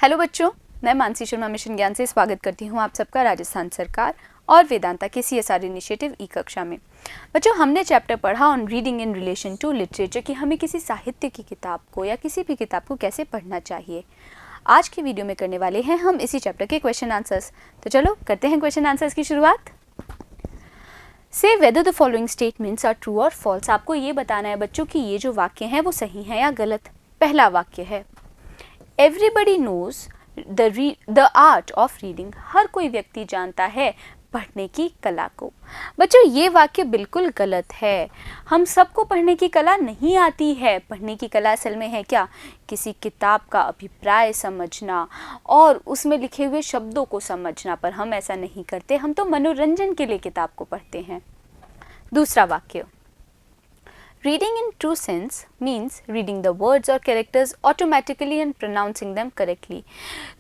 Hello बच्चों, मैं Mansi Sharma mission ज्ञान से स्वागत करती हूँ आप सबका राजस्थान सरकार और वेदांता के CSR इनिशिएटिव ई कक्षा में। बच्चों, हमने चैप्टर पढ़ा on reading in relation to literature कि हमें किसी साहित्य की किताब को या किसी भी किताब को कैसे पढ़ना चाहिए। आज की वीडियो में करने वाले हैं हम इसी चैप्टर के क्वेश्चन आंसर्स। तो चलो करते हैं क्वेश्चन आंसर्स की शुरुआत। से whether the following statements are true और फॉल्स। आपको ये बताना है बच्चों कि ये जो वाक्य हैं वो सही हैं या गलत। पहला वाक्य है everybody knows the art of reading. हर कोई व्यक्ति जानता है पढ़ने की कला को। बच्चों, ये वाक्य बिल्कुल गलत है। हम सबको पढ़ने की कला नहीं आती है। पढ़ने की कला असल में है क्या? किसी किताब का अभिप्राय समझना और उसमें लिखे हुए शब्दों को समझना, पर हम ऐसा नहीं करते। हम तो मनोरंजन के लिए किताब को पढ़ते हैं। दूसरा वाक्य Reading in true sense means reading the words or characters automatically and pronouncing them correctly.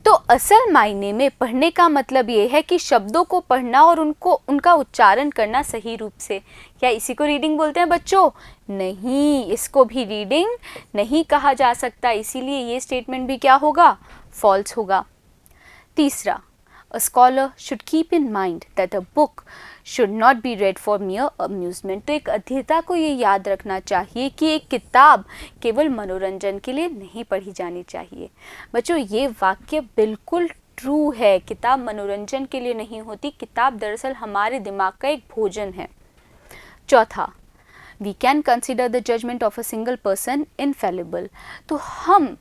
तो असल मायने में पढ़ने का मतलब ये है कि शब्दों को पढ़ना और उनका उच्चारण करना सही रूप से। क्या इसी को रीडिंग बोलते हैं बच्चों? नहीं, इसको भी रीडिंग नहीं कहा जा सकता। इसीलिए ये स्टेटमेंट भी क्या होगा? फॉल्स होगा। तीसरा, A scholar should keep in mind that a book should not be read for mere amusement. तो एक अध्येता को ये याद रखना चाहिए कि एक किताब केवल मनोरंजन के लिए नहीं पढ़ी जानी चाहिए। बच्चों, ये वाक्य बिल्कुल ट्रू है। किताब मनोरंजन के लिए नहीं होती। किताब दरअसल हमारे दिमाग का एक भोजन है। चौथा, We can consider the judgment of a single person infallible. तो हम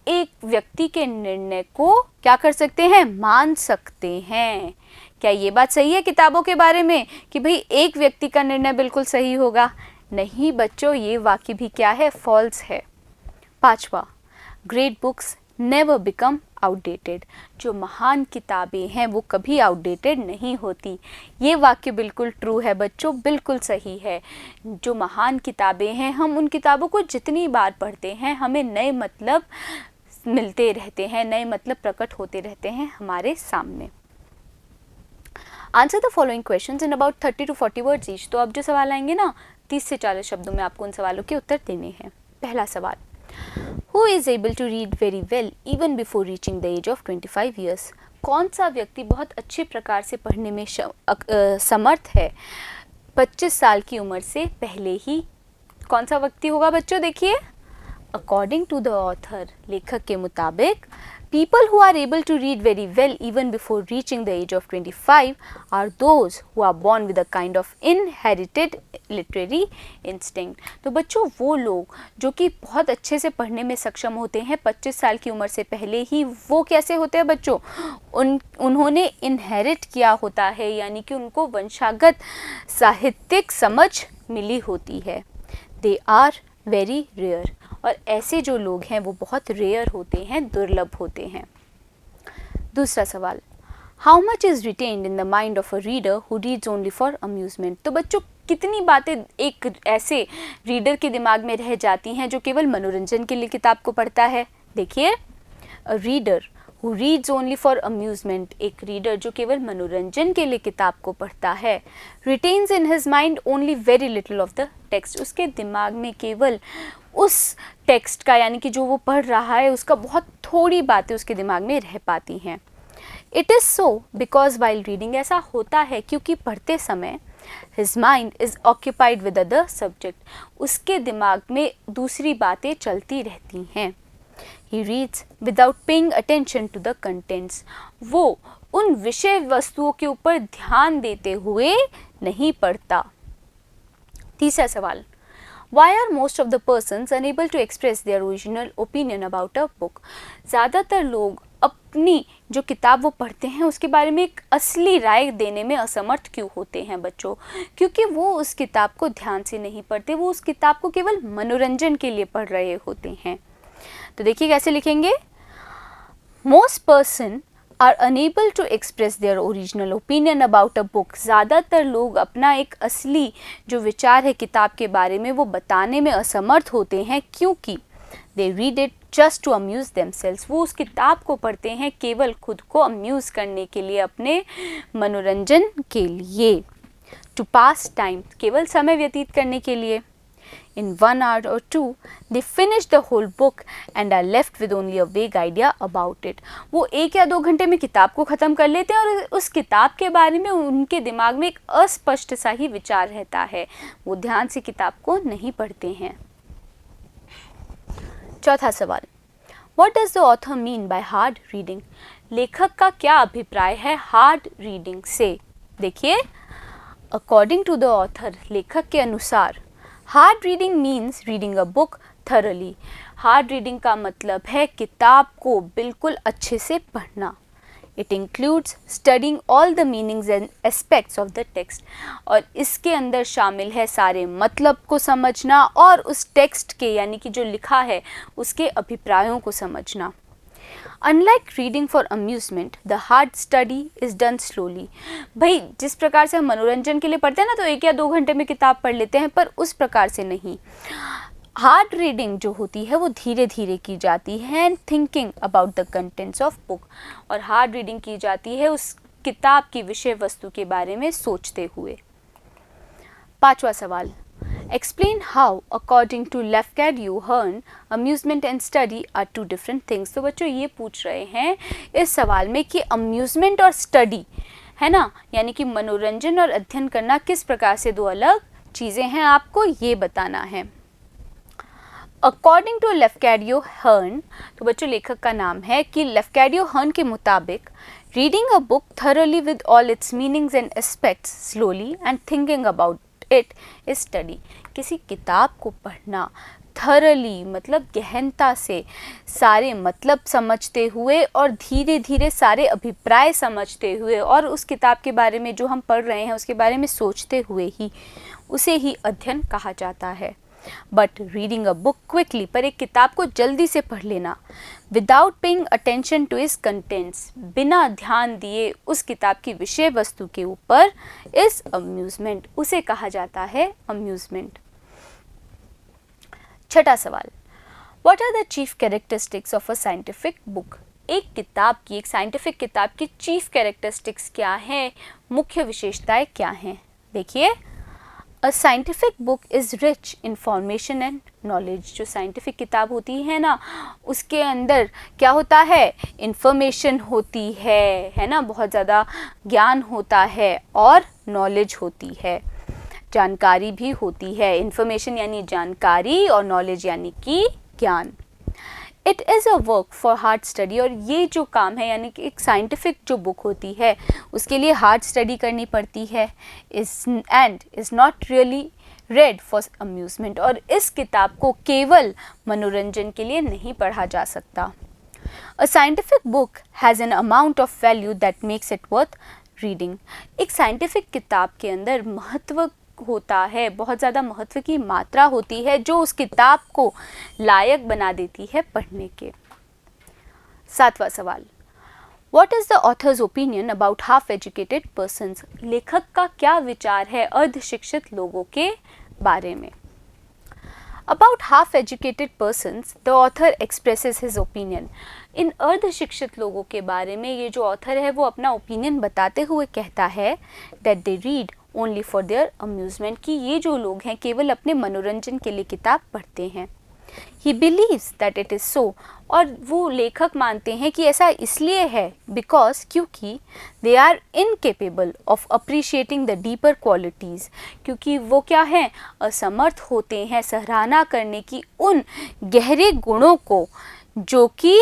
एक व्यक्ति के निर्णय को क्या कर सकते हैं? मान सकते हैं। क्या ये बात सही है किताबों के बारे में कि भाई एक व्यक्ति का निर्णय बिल्कुल सही होगा? नहीं बच्चों, ये वाक्य भी क्या है? फॉल्स है। पांचवा, great books never become outdated. जो महान किताबें हैं वो कभी आउटडेटेड नहीं होती। ये वाक्य बिल्कुल ट्रू है बच्चों, बिल्कुल सही है। जो महान किताबें हैं, हम उन किताबों को जितनी बार पढ़ते हैं हमें नए मतलब मिलते रहते हैं, नए मतलब प्रकट होते रहते हैं हमारे सामने। Answer the following questions in about 30 to 40 words each. तो अब जो सवाल आएंगे ना, 30 से 40 शब्दों में आपको उन सवालों के उत्तर देने हैं। पहला सवाल, who is able to read very well even before reaching the age of 25 years. कौन सा व्यक्ति बहुत अच्छे प्रकार से पढ़ने में समर्थ है 25 साल की उम्र से पहले ही? कौन सा व्यक्ति होगा बच्चों? देखिए, According to the author, लेखक के मुताबिक, people who are able to read very well even before reaching the age of 25 are those who are born with a kind of inherited literary instinct. तो बच्चों, वो लोग जो कि बहुत अच्छे से पढ़ने में सक्षम होते हैं 25 साल की उम्र से पहले ही, वो कैसे होते हैं बच्चों? उन्होंने इनहेरिट किया होता है, यानी कि उनको वंशागत साहित्यिक समझ मिली होती है। They are very rare. और ऐसे जो लोग हैं वो बहुत रेयर होते हैं, दुर्लभ होते हैं। दूसरा सवाल, how much is retained in the mind of a reader who reads only for amusement. तो बच्चों, कितनी बातें एक ऐसे रीडर के दिमाग में रह जाती हैं जो केवल मनोरंजन के लिए किताब को पढ़ता है? देखिए, a reader who reads only for amusement, एक रीडर जो केवल मनोरंजन के लिए किताब को पढ़ता है, retains in his mind only very little of the text. उसके दिमाग में केवल उस टेक्स्ट का, यानी कि जो वो पढ़ रहा है उसका बहुत थोड़ी बातें उसके दिमाग में रह पाती हैं। It is so because while reading, ऐसा होता है क्योंकि पढ़ते समय his mind is occupied with other subject, उसके दिमाग में दूसरी बातें चलती रहती हैं। He reads without paying attention to the contents, वो उन विषय वस्तुओं के ऊपर ध्यान देते हुए नहीं पढ़ता। तीसरा सवाल, Why are most of the persons unable to express their original opinion about a book? ज़्यादातर लोग अपनी जो किताब वो पढ़ते हैं उसके बारे में एक असली राय देने में असमर्थ क्यों होते हैं बच्चों? क्योंकि वो उस किताब को ध्यान से नहीं पढ़ते, वो उस किताब को केवल मनोरंजन के लिए पढ़ रहे होते हैं। तो देखिए कैसे लिखेंगे, Most person are unable to express their original opinion about a book. ज़्यादातर लोग अपना एक असली जो विचार है किताब के बारे में वो बताने में असमर्थ होते हैं, क्योंकि they read it just to amuse themselves. वो उस किताब को पढ़ते हैं केवल खुद को अम्यूज़ करने के लिए, अपने मनोरंजन के लिए, to pass time, केवल समय व्यतीत करने के लिए। in 1 hour or 2, they finish the whole book and are left with only a vague idea about it. वो 1 या 2 घंटे में किताब को ख़त्म कर लेते हैं और उस किताब के बारे में उनके दिमाग में एक अस्पष्ट सा ही विचार रहता है, वो ध्यान से किताब को नहीं पढ़ते हैं। चौथा सवाल, What does the author mean by hard reading? लेखक का क्या अभिप्राय है हार्ड रीडिंग से? देखिए, अकॉर्डिंग टू द ऑथर, लेखक के अनुसार, hard reading means reading a book thoroughly. Hard reading का मतलब है किताब को बिल्कुल अच्छे से पढ़ना। It includes studying all the meanings and aspects of the text, और इसके अंदर शामिल है सारे मतलब को समझना और उस टेक्स्ट के यानी कि जो लिखा है उसके अभिप्रायों को समझना। Unlike reading for amusement, the hard study is done slowly. भाई, जिस प्रकार से हम मनोरंजन के लिए पढ़ते हैं ना, तो 1 या 2 घंटे में किताब पढ़ लेते हैं, पर उस प्रकार से नहीं। हार्ड रीडिंग जो होती है वो धीरे धीरे की जाती है, and thinking about the contents of book, और हार्ड रीडिंग की जाती है उस किताब की विषय वस्तु के बारे में सोचते हुए। पांचवा सवाल, Explain how, according to Lafcadio Hearn, amusement and study are two different things. तो बच्चों ये पूछ रहे हैं इस सवाल में कि amusement और study है ना, यानी कि मनोरंजन और अध्ययन करना किस प्रकार से दो अलग चीज़ें हैं, आपको ये बताना है। According to Lafcadio Hearn, तो बच्चों लेखक का नाम है कि Lafcadio Hearn के मुताबिक reading a book thoroughly with all its meanings and aspects slowly and thinking about it is study. किसी किताब को पढ़ना thoroughly मतलब गहनता से, सारे मतलब समझते हुए और धीरे धीरे सारे अभिप्राय समझते हुए और उस किताब के बारे में जो हम पढ़ रहे हैं उसके बारे में सोचते हुए ही, उसे ही अध्ययन कहा जाता है। But reading a book quickly, पर एक किताब को जल्दी से पढ़ लेना, without paying attention to its contents, बिना ध्यान दिए उस किताब की विषय वस्तु के ऊपर, इस अम्यूजमेंट, उसे कहा जाता है अम्यूजमेंट। छठा सवाल, what are the chief characteristics of a scientific book? एक किताब की, एक साइंटिफिक किताब की चीफ कैरेक्टरिस्टिक्स क्या हैं, मुख्य विशेषताएं क्या हैं? देखिए, A scientific book is rich in information and knowledge. जो साइंटिफिक किताब होती है ना, उसके अंदर क्या होता है, इंफॉर्मेशन होती है ना, बहुत ज़्यादा ज्ञान होता है और नॉलेज होती है, जानकारी भी होती है। इंफॉर्मेशन यानी जानकारी और नॉलेज यानी कि ज्ञान। It is a work for hard study, और ये जो काम है यानी कि एक साइंटिफिक जो बुक होती है उसके लिए हार्ड स्टडी करनी पड़ती है, and is not really red for amusement, और इस किताब को केवल मनोरंजन के लिए नहीं पढ़ा जा सकता। अ scientific book has an amount of value that makes it worth reading. एक साइंटिफिक किताब के अंदर महत्व होता है, बहुत ज़्यादा महत्व की मात्रा होती है जो उस किताब को लायक बना देती है पढ़ने के। सातवां सवाल, what is the author's opinion about half educated persons? लेखक का क्या विचार है अर्धशिक्षित लोगों के बारे में? About half educated persons, the author expresses his opinion. इन अर्धशिक्षित लोगों के बारे में ये जो ऑथर है वो अपना ओपिनियन बताते हुए कहता है that they read only for their amusement, कि ये जो लोग हैं केवल अपने मनोरंजन के लिए किताब पढ़ते हैं। He believes that it is so, और वो लेखक मानते हैं कि ऐसा इसलिए है because क्योंकि they are incapable of appreciating the deeper qualities, क्योंकि वो क्या हैं, असमर्थ होते हैं सराहना करने की उन गहरे गुणों को जो कि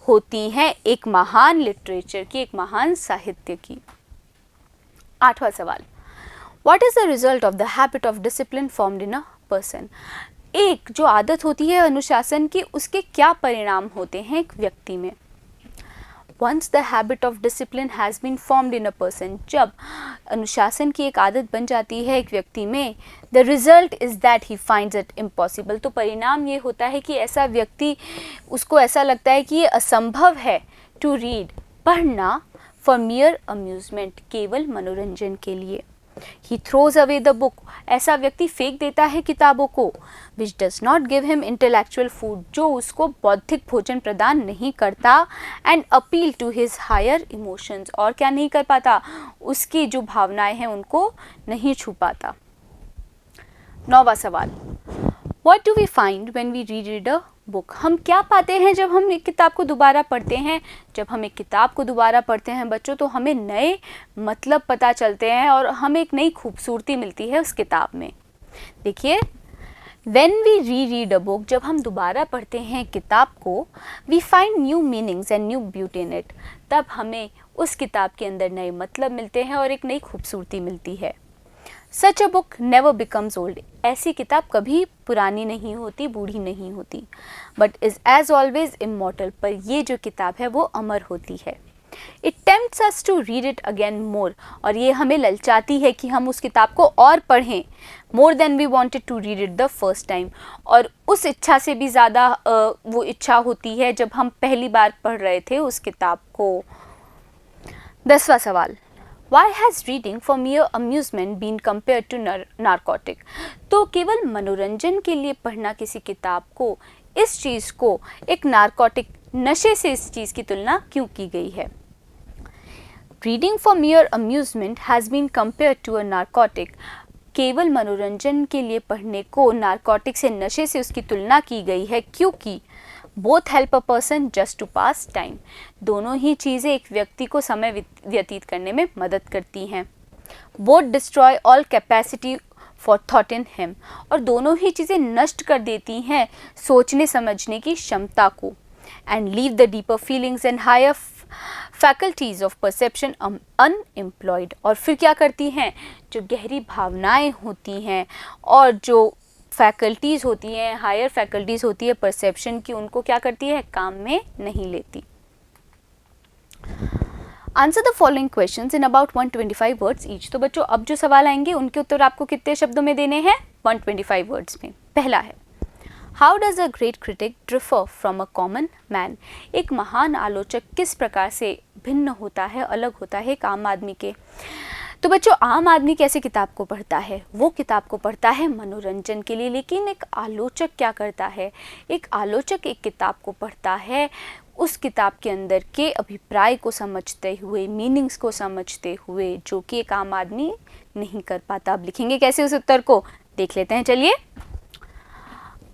होती हैं एक महान लिटरेचर की, एक महान साहित्य की। आठवां सवाल, What is the result of the habit of discipline formed in a person? एक जो आदत होती है अनुशासन की, उसके क्या परिणाम होते हैं एक व्यक्ति में? Once the habit of discipline has been formed in a person, जब अनुशासन की एक आदत बन जाती है एक व्यक्ति में, the result is that he finds it impossible, तो परिणाम ये होता है कि ऐसा व्यक्ति, उसको ऐसा लगता है कि ये असंभव है to read, पढ़ना for mere amusement, केवल मनोरंजन के लिए। He throws away the book, ऐसा व्यक्ति फेंक देता है किताबों को, which does not give him intellectual food, जो उसको बौद्धिक भोजन प्रदान नहीं करता, and appeal to his higher emotions, और क्या नहीं कर पाता, उसकी जो भावनाएं हैं उनको नहीं छू पाता। नौवां सवाल, What do we find when we reread a book? हम क्या पाते हैं जब हम एक किताब को दोबारा पढ़ते हैं? जब हम एक किताब को दोबारा पढ़ते हैं बच्चों, तो हमें नए मतलब पता चलते हैं और हमें एक नई खूबसूरती मिलती है उस किताब में. देखिए, When we reread a book, जब हम दोबारा पढ़ते हैं किताब को, we find new meanings and new beauty in it. तब हमें उस किताब के अंदर नए मतलब मिलते हैं और एक नई खूबसूरती मिलती है. Such a book never becomes old. ऐसी किताब कभी पुरानी नहीं होती, बूढ़ी नहीं होती. But is as always immortal. पर ये जो किताब है वो अमर होती है. It tempts us to read it again more. और ये हमें ललचाती है कि हम उस किताब को और पढ़ें. More than we wanted to read it the first time. और उस इच्छा से भी ज़्यादा वो इच्छा होती है जब हम पहली बार पढ़ रहे थे उस किताब को. 10वां सवाल. Why has reading for mere amusement been compared to narcotic? तो केवल मनोरंजन के लिए पढ़ना किसी किताब को, इस चीज़ को एक नारकोटिक नशे से इस चीज़ की तुलना क्यों की गई है? Reading for mere amusement has been compared to a narcotic. केवल मनोरंजन के लिए पढ़ने को नारकोटिक से, नशे से उसकी तुलना की गई है क्योंकि both help a person just to pass time. दोनों ही चीज़ें एक व्यक्ति को समय व्यतीत करने में मदद करती हैं. Both destroy all capacity for thought in him. और दोनों ही चीज़ें नष्ट कर देती हैं सोचने समझने की क्षमता को. And leave the deeper feelings and higher faculties of perception unemployed. और फिर क्या करती हैं? जो गहरी भावनाएं होती हैं और जो फैकल्टीज़ होती हैं, हायर फैकल्टीज़ होती है परसेप्शन की, उनको क्या करती है? काम में नहीं लेती. Answer the following questions in about 125 words each. तो बच्चों, अब जो सवाल आएंगे उनके उत्तर आपको कितने शब्दों में देने हैं? 125 वर्ड्स में. पहला है, how does a great critic differ from a common man? एक महान आलोचक किस प्रकार से भिन्न होता है, अलग होता है एक आम आदमी के? तो बच्चों, आम आदमी कैसे किताब को पढ़ता है? वो किताब को पढ़ता है मनोरंजन के लिए. लेकिन एक आलोचक क्या करता है? एक आलोचक एक किताब को पढ़ता है उस किताब के अंदर के अभिप्राय को समझते हुए, मीनिंग्स को समझते हुए, जो कि एक आम आदमी नहीं कर पाता. अब लिखेंगे कैसे उस उत्तर को? देख लेते हैं, चलिए.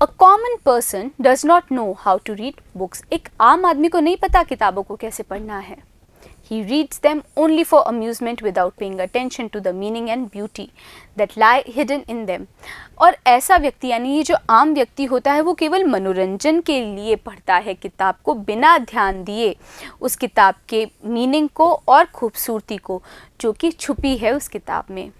A common person does not know how to read books. एक आम आदमी को नहीं पता किताबों को कैसे पढ़ना है. He reads them only for amusement without paying attention to the meaning and beauty that lie hidden in them. और ऐसा व्यक्ति, यानी ये जो आम व्यक्ति होता है, वो केवल मनोरंजन के लिए पढ़ता है किताब को, बिना ध्यान दिए उस किताब के मीनिंग को और खूबसूरती को जो कि छुपी है उस किताब में.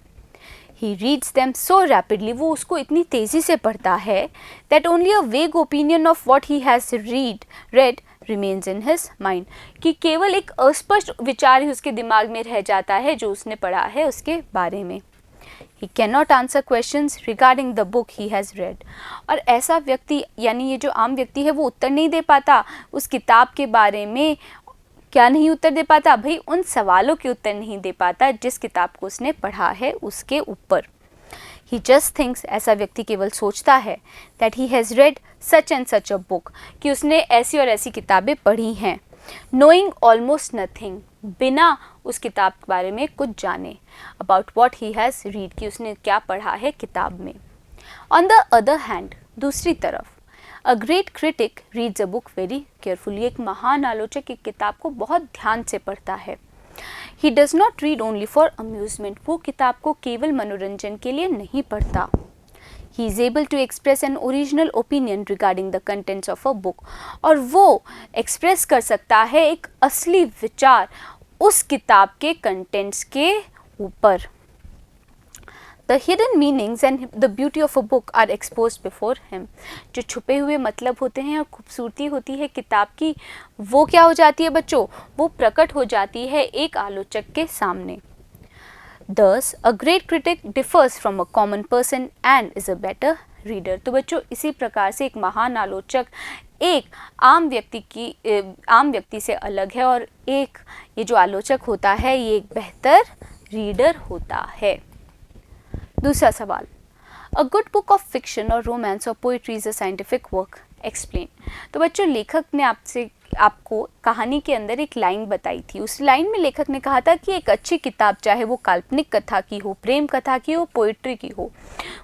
He reads them so rapidly. वो उसको इतनी तेज़ी से पढ़ता है that only a vague opinion of what he has read remains in his mind. कि केवल एक अस्पष्ट विचार ही उसके दिमाग में रह जाता है जो उसने पढ़ा है उसके बारे में. He cannot answer questions regarding the book he has read. और ऐसा व्यक्ति, यानी ये जो आम व्यक्ति है, वो उत्तर नहीं दे पाता उस किताब के बारे में. क्या नहीं उत्तर दे पाता? भाई, उन सवालों के उत्तर नहीं दे पाता जिस किताब को उसने पढ़ा है उसके ऊपर. He just thinks, ऐसा व्यक्ति केवल सोचता है, that he has read such and such a book, कि उसने ऐसी और ऐसी किताबें पढ़ी हैं. Knowing almost nothing, बिना उस किताब के बारे में कुछ जाने. About what he has read, कि उसने क्या पढ़ा है किताब में. On the other hand, दूसरी तरफ, A great critic reads a book very carefully. एक महान आलोचक एक किताब को बहुत ध्यान से पढ़ता है. He does not read only for amusement. वो किताब को केवल मनोरंजन के लिए नहीं पढ़ता. He is able to express an original opinion regarding the contents of a book. और वो एक्सप्रेस कर सकता है एक असली विचार उस किताब के कंटेंट्स के ऊपर. The hidden meanings and the beauty of a book are exposed before him. जो छुपे हुए मतलब होते हैं और खूबसूरती होती है किताब की, वो क्या हो जाती है बच्चों? वो प्रकट हो जाती है एक आलोचक के सामने. Thus, a great critic differs from a common person and is a better reader. तो बच्चों, इसी प्रकार से एक महान आलोचक एक आम व्यक्ति से अलग है और एक ये जो आलोचक होता है ये एक बेहतर रीडर होता है. दूसरा सवाल, a good book of fiction और रोमांस और poetry is a scientific work, explain. तो बच्चों, लेखक ने आपसे आपको कहानी के अंदर एक लाइन बताई थी। उस लाइन में लेखक ने कहा था कि एक अच्छी किताब, चाहे वो काल्पनिक कथा की हो, प्रेम कथा की हो, पोइट्री की हो,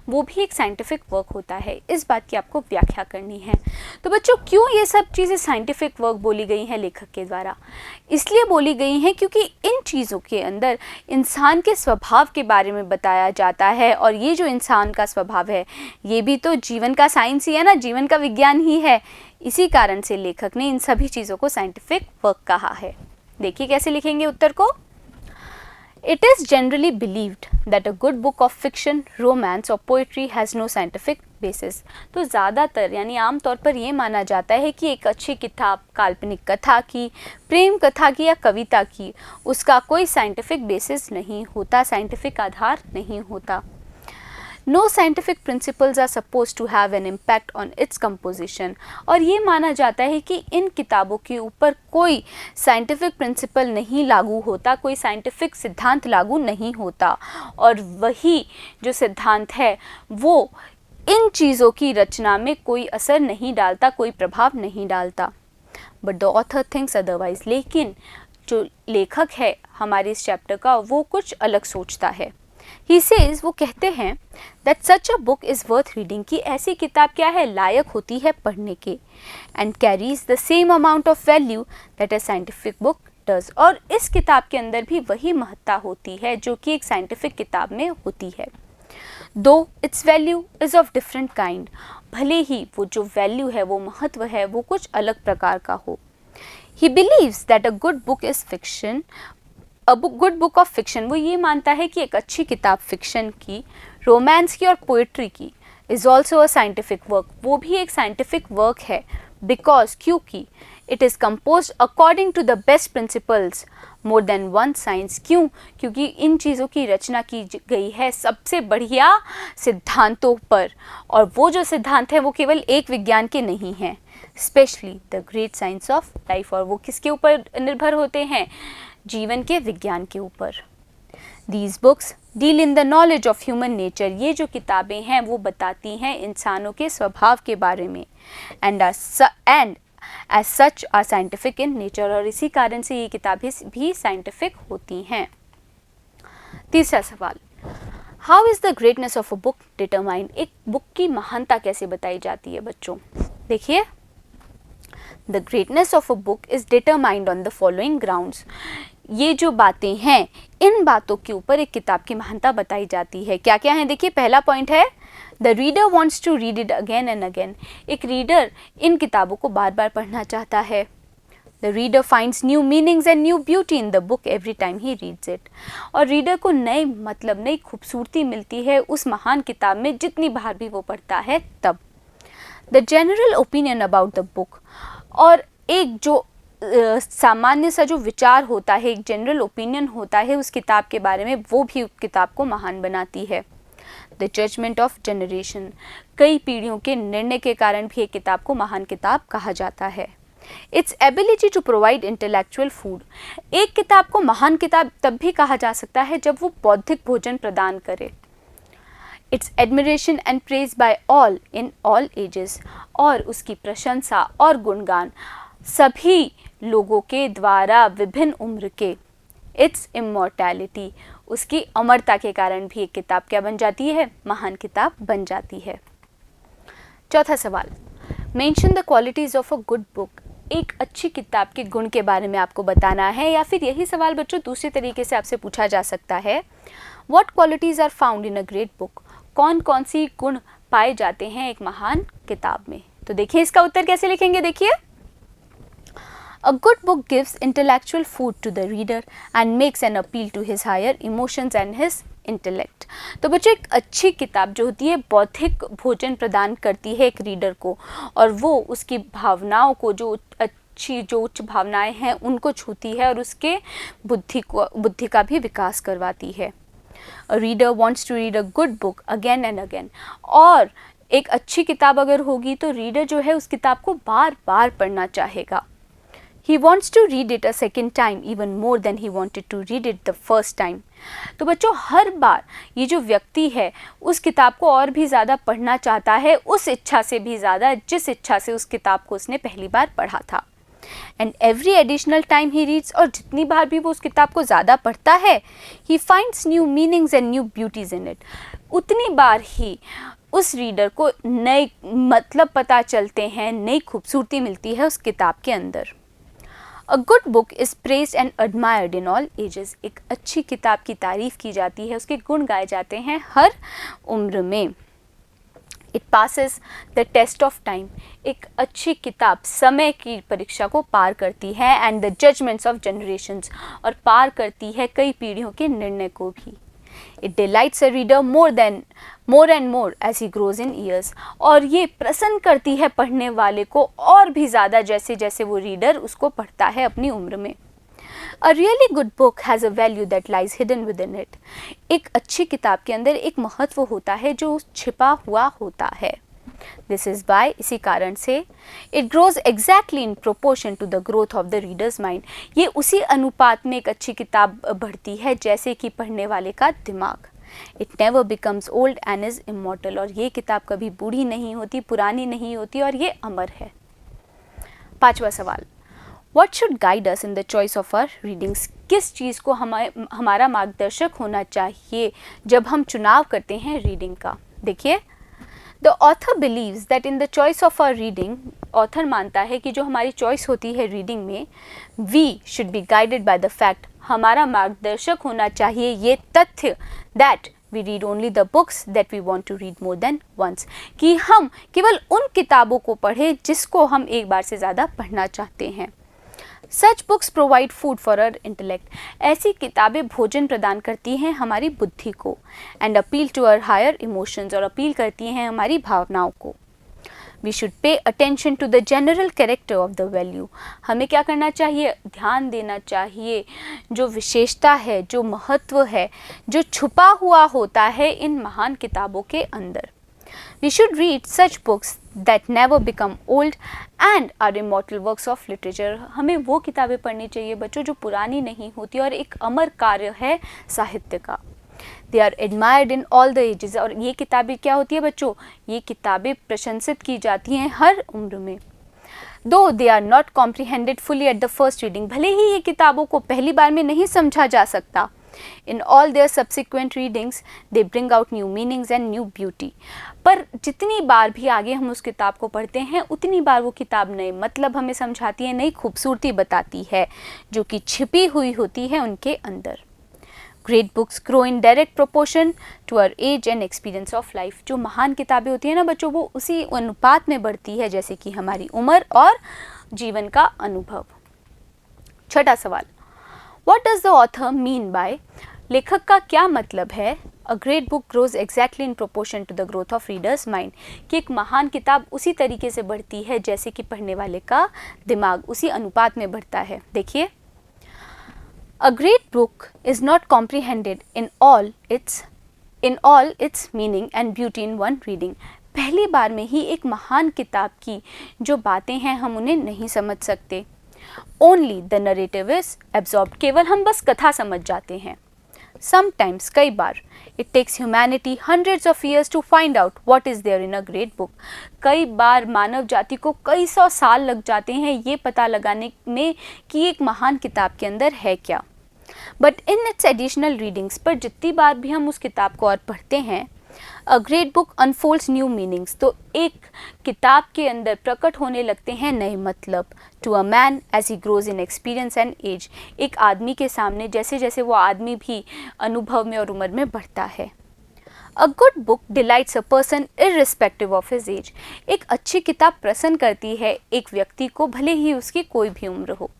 वो भी एक साइंटिफिक वर्क होता है। इस बात की आपको व्याख्या करनी है। तो बच्चों, क्यों ये सब चीज़ें साइंटिफिक वर्क बोली गई हैं लेखक के द्वारा? इसलिए बोली गई हैं क्योंकि इन चीज़ों के अंदर इंसान के स्वभाव के बारे में बताया जाता है, और ये जो इंसान का स्वभाव है ये भी तो जीवन का साइंस ही है ना, जीवन का विज्ञान ही है। इसी कारण से लेखक ने इन सभी चीज़ों को साइंटिफिक वर्क कहा है। देखिए कैसे लिखेंगे उत्तर को। It is generally believed that a good book of fiction, romance or poetry has no scientific basis. तो ज़्यादातर यानी आमतौर पर ये माना जाता है कि एक अच्छी किताब काल्पनिक कथा की, प्रेम कथा की या कविता की, उसका कोई साइंटिफिक बेसिस नहीं होता, साइंटिफिक आधार नहीं होता। No scientific principles are supposed to have an impact on its composition. और ये माना जाता है कि इन किताबों के ऊपर कोई साइंटिफिक प्रिंसिपल नहीं लागू होता, कोई साइंटिफिक सिद्धांत लागू नहीं होता, और वही जो सिद्धांत है वो इन चीज़ों की रचना में कोई असर नहीं डालता, कोई प्रभाव नहीं डालता। But the author thinks otherwise. लेकिन जो लेखक है हमारे इस चैप्टर का, वो कुछ अलग सोचता है। He says, वो कहते हैं that such a book is worth reading, कि ऐसी किताब क्या है, लायक होती है पढ़ने के, and carries the same amount of value that a scientific book does. और इस किताब के अंदर भी वही महत्ता होती है जो कि एक साइंटिफिक किताब में होती है। Though its value is of different kind, भले ही वो जो वैल्यू है, वो महत्व है, वो कुछ अलग प्रकार का हो। He believes that a good book is fiction. Good book of fiction, वो ये मानता है कि एक अच्छी किताब फिक्शन की, रोमांस की और पोइट्री की is also a scientific work, वो भी एक साइंटिफिक वर्क है। बिकॉज, क्योंकि it is compose according to the best principles more than one science. क्यों? क्योंकि इन चीज़ों की रचना की गई है सबसे बढ़िया सिद्धांतों पर, और वो जो सिद्धांत हैं वो केवल एक विज्ञान के नहीं हैं, specially the great science of life. और वो किसके ऊपर निर्भर होते हैं? जीवन के विज्ञान के ऊपर। These books deal in the knowledge of human nature. ये जो किताबें हैं वो बताती हैं इंसानों के स्वभाव के बारे में, and as such are scientific in nature. और इसी कारण से ये किताबें भी साइंटिफिक होती हैं। तीसरा सवाल, How is the greatness of a book determined? एक बुक की महानता कैसे बताई जाती है बच्चों? देखिए, The greatness of a book is determined on the following grounds. ये जो बातें हैं, इन बातों के ऊपर एक किताब की महानता बताई जाती है। क्या क्या है? देखिए, पहला पॉइंट है the reader wants to read it again and again. एक रीडर इन किताबों को बार बार पढ़ना चाहता है। The reader finds new meanings and new beauty in the book every time he reads it. और रीडर को नए मतलब, नई खूबसूरती मिलती है उस महान किताब में जितनी बार भी वो पढ़ता है तब। The general opinion about the book, और एक जो सामान्य सा जो विचार होता है, एक जनरल ओपिनियन होता है उस किताब के बारे में, वो भी उस किताब को महान बनाती है। द जजमेंट ऑफ जनरेशन, कई पीढ़ियों के निर्णय के कारण भी एक किताब को महान किताब कहा जाता है। Its ability to provide intellectual food, एक किताब को महान किताब तब भी कहा जा सकता है जब वो बौद्धिक भोजन प्रदान करे। Its admiration and praise by all in all ages, और उसकी प्रशंसा और गुणगान सभी लोगों के द्वारा विभिन्न उम्र के। इट्स इमॉर्टैलिटी, उसकी अमरता के कारण भी एक किताब क्या बन जाती है? महान किताब बन जाती है। चौथा सवाल, mention the qualities of a good book, एक अच्छी किताब के गुण के बारे में आपको बताना है। या फिर यही सवाल बच्चों दूसरे तरीके से आपसे पूछा जा सकता है, what qualities are found in a great book, कौन कौन सी गुण पाए जाते हैं एक महान किताब में? तो देखिए इसका उत्तर कैसे लिखेंगे। देखिए, A good book gives intellectual food to the reader and makes an appeal to his higher emotions and his intellect. तो बच्चों, एक अच्छी किताब जो होती है बौद्धिक भोजन प्रदान करती है एक रीडर को, और वो उसकी भावनाओं को, जो उच्च भावनाएं हैं उनको छूती है, और उसके बुद्धि का भी विकास करवाती है। A reader wants to read a good book again and again. और एक अच्छी किताब अगर होगी तो रीडर जो है उस किताब को बार बार पढ़ना चाहेगा। He wants to read it a second time even more than he wanted to read it the first time. तो बच्चों, हर बार ये जो व्यक्ति है उस किताब को और भी ज़्यादा पढ़ना चाहता है, उस इच्छा से भी ज़्यादा जिस इच्छा से उस किताब को उसने पहली बार पढ़ा था। And every additional time he reads, और जितनी बार भी वो उस किताब को ज़्यादा पढ़ता है, he finds new meanings and new beauties in it, उतनी बार ही उस रीडर को नए मतलब पता चलते हैं, नई खूबसूरती मिलती है उस किताब के अंदर। A good book is praised and admired in all edges, एक अच्छी किताब की तारीफ़ की जाती है, उसके गुण गाए जाते हैं हर उम्र में। It passes the test of time, एक अच्छी किताब समय की परीक्षा को पार करती है, and the judgements of generations, और पार करती है कई पीढ़ियों के निर्णय को भी। It delights a reader more and more as he grows in years, और ये प्रसन्न करती है पढ़ने वाले को और भी ज़्यादा जैसे जैसे वो रीडर उसको पढ़ता है अपनी उम्र में। A really good book has a value that lies hidden within it. एक अच्छी किताब के अंदर एक महत्व होता है जो छिपा हुआ होता है। This is why, इसी कारण से it grows exactly in proportion to the growth of the reader's mind. ये उसी अनुपात में एक अच्छी किताब बढ़ती है जैसे कि पढ़ने वाले का दिमाग। It never becomes old and is immortal. और ये किताब कभी बूढ़ी नहीं होती, पुरानी नहीं होती, और ये अमर है। 5वां सवाल, What should guide us in the choice of our readings? किस चीज़ को हमारा मार्गदर्शक होना चाहिए जब हम चुनाव करते हैं रीडिंग का? देखिए, the author believes that in the choice of our reading, author मानता है कि जो हमारी चॉइस होती है रीडिंग में, we should be guided by the fact, हमारा मार्गदर्शक होना चाहिए ये तथ्य that we read only the books that we want to read more than once, कि हम केवल उन किताबों को पढ़ें जिसको हम एक बार से ज़्यादा पढ़ना चाहते हैं। Such books provide food for our intellect, ऐसी किताबें भोजन प्रदान करती हैं हमारी बुद्धि को, and appeal to our higher emotions, और अपील करती हैं हमारी भावनाओं को। We should pay attention to the general character of the value, हमें क्या करना चाहिए? ध्यान देना चाहिए जो विशेषता है, जो महत्व है, जो छुपा हुआ होता है इन महान किताबों के अंदर। We should read such books that never become old and are immortal works of literature. हमें वो किताबें पढ़नी चाहिए बच्चों जो पुरानी नहीं होती और एक अमर कार्य है साहित्य का। They are admired in all the ages. और ये किताबें क्या होती है बच्चों? ये किताबें प्रशंसित की जाती हैं हर उम्र में। Though they are not comprehended fully at the first reading, भले ही ये किताबों को पहली बार में नहीं समझा जा सकता, in all their subsequent readings they bring out new meanings and new beauty. पर जितनी बार भी आगे हम उस किताब को पढ़ते हैं उतनी बार वो किताब नए मतलब हमें समझाती है, नई खूबसूरती बताती है जो कि छिपी हुई होती है उनके अंदर। Great books grow in direct proportion to our age and experience of life. जो महान किताबें होती हैं ना बच्चों, वो उसी अनुपात में बढ़ती है जैसे कि हमारी उम्र और जीवन का अनुभव। 6वां सवाल, What does the author mean by, लेखक का क्या मतलब है? A great book grows exactly in proportion to the growth of reader's mind, कि एक महान किताब उसी तरीके से बढ़ती है जैसे कि पढ़ने वाले का दिमाग उसी अनुपात में बढ़ता है। देखिए, A great book is not comprehended in all its meaning and beauty in one reading. पहली बार में ही एक महान किताब की जो बातें हैं हम उन्हें नहीं समझ सकते। Only the narrative is absorbed. केवल हम बस कथा समझ जाते हैं। Sometimes, कई बार, it takes humanity hundreds of years to find out what is there in a great book. कई बार मानव जाति को कई सौ साल लग जाते हैं ये पता लगाने में कि एक महान किताब के अंदर है क्या। But in its additional readings, पर जितनी बार भी हम उस किताब को और पढ़ते हैं, A great book unfolds new meanings. तो एक किताब के अंदर प्रकट होने लगते हैं नए मतलब। To a man as he grows in experience and age. एक आदमी के सामने जैसे जैसे वो आदमी भी अनुभव में और उम्र में बढ़ता है। A good book delights a person irrespective of his age. एक अच्छी किताब प्रसन्न करती है एक व्यक्ति को भले ही उसकी कोई भी उम्र हो।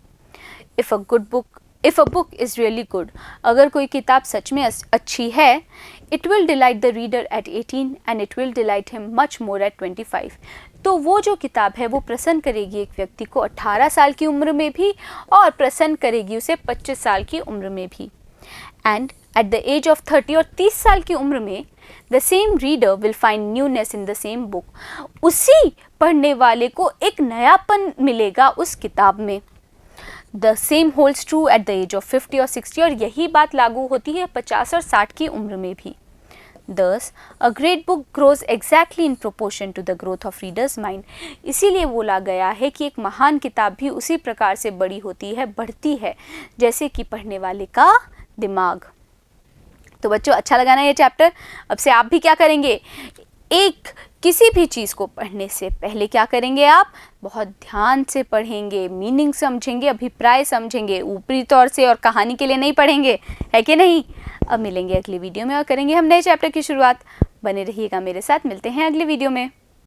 If a book is really good, अगर कोई किताब सच में अच्छी है, it will delight the reader at 18 and it will delight him much more at 25. तो वो जो किताब है वो प्रसन्न करेगी एक व्यक्ति को 18 साल की उम्र में भी और प्रसन्न करेगी उसे 25 साल की उम्र में भी। And at the age of 30 और 30 साल की उम्र में the same reader will find newness in the same book. उसी पढ़ने वाले को एक नयापन मिलेगा उस किताब में। The same holds true at the age of 50 और 60 और यही बात लागू होती है 50 और 60 की उम्र में भी। Thus, a great book grows exactly in proportion to the growth of reader's mind. इसीलिए बोला गया है कि एक महान किताब भी उसी प्रकार से बड़ी होती है, बढ़ती है, जैसे कि पढ़ने वाले का दिमाग। तो बच्चों, अच्छा लगा ना ये चैप्टर? अब से आप भी क्या करेंगे, एक किसी भी चीज़ को पढ़ने से पहले क्या करेंगे, आप बहुत ध्यान से पढ़ेंगे, मीनिंग समझेंगे, अभिप्राय समझेंगे, ऊपरी तौर से और कहानी के लिए नहीं पढ़ेंगे, है कि नहीं? अब मिलेंगे अगली वीडियो में और करेंगे हम नए चैप्टर की शुरुआत। बने रहिएगा मेरे साथ, मिलते हैं अगली वीडियो में।